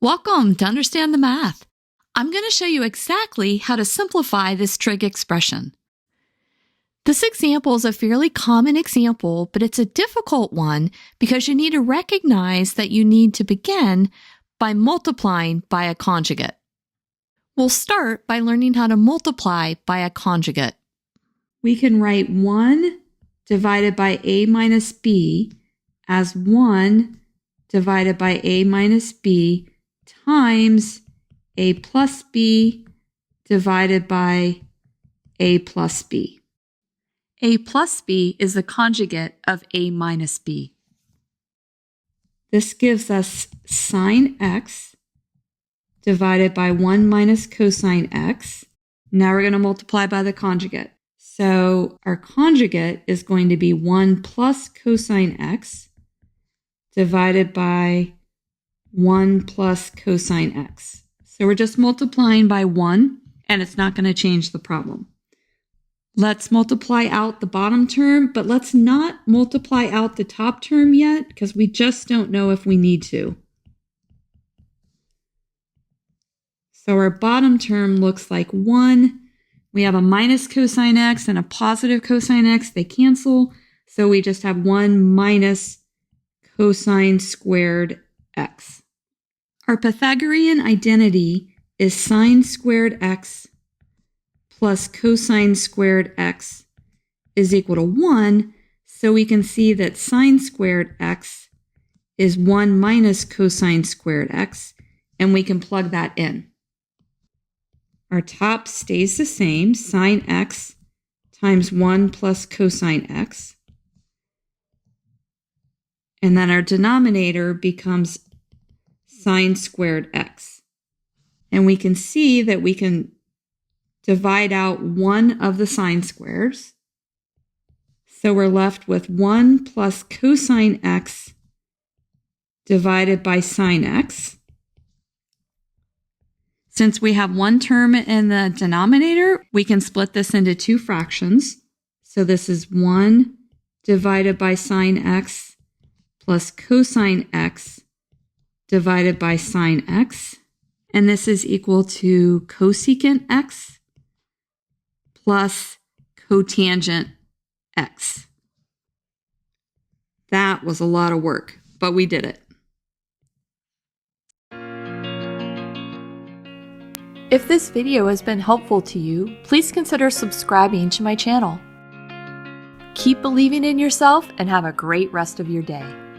Welcome to Understand the Math. I'm going to show you exactly how to simplify this trig expression. This example is a fairly common example, but it's a difficult one because you need to recognize that you need to begin by multiplying by a conjugate. We'll start by learning how to multiply by a conjugate. We can write 1 divided by a minus b as 1 divided by a minus b times a plus b divided by a plus b. A plus b is the conjugate of a minus b. This gives us sine x divided by 1 minus cosine x. Now we're going to multiply by the conjugate. So our conjugate is going to be 1 plus cosine x divided by 1 plus cosine x. So we're just multiplying by 1, and it's not going to change the problem. Let's multiply out the bottom term, but let's not multiply out the top term yet, because we just don't know if we need to. So our bottom term looks like 1. We have a minus cosine x and a positive cosine x. They cancel, so we just have 1 minus cosine squared x. Our Pythagorean identity is sine squared x plus cosine squared x is equal to 1, so we can see that sine squared x is 1 minus cosine squared x, and we can plug that in. Our top stays the same, sine x times 1 plus cosine x. And then our denominator becomes sine squared x. And we can see that we can divide out one of the sine squares. So we're left with 1 plus cosine x divided by sine x. Since we have one term in the denominator, we can split this into two fractions. So this is 1 divided by sine x plus cosine x divided by sine x. And this is equal to cosecant x plus cotangent x. That was a lot of work, but we did it. If this video has been helpful to you, please consider subscribing to my channel. Keep believing in yourself and have a great rest of your day.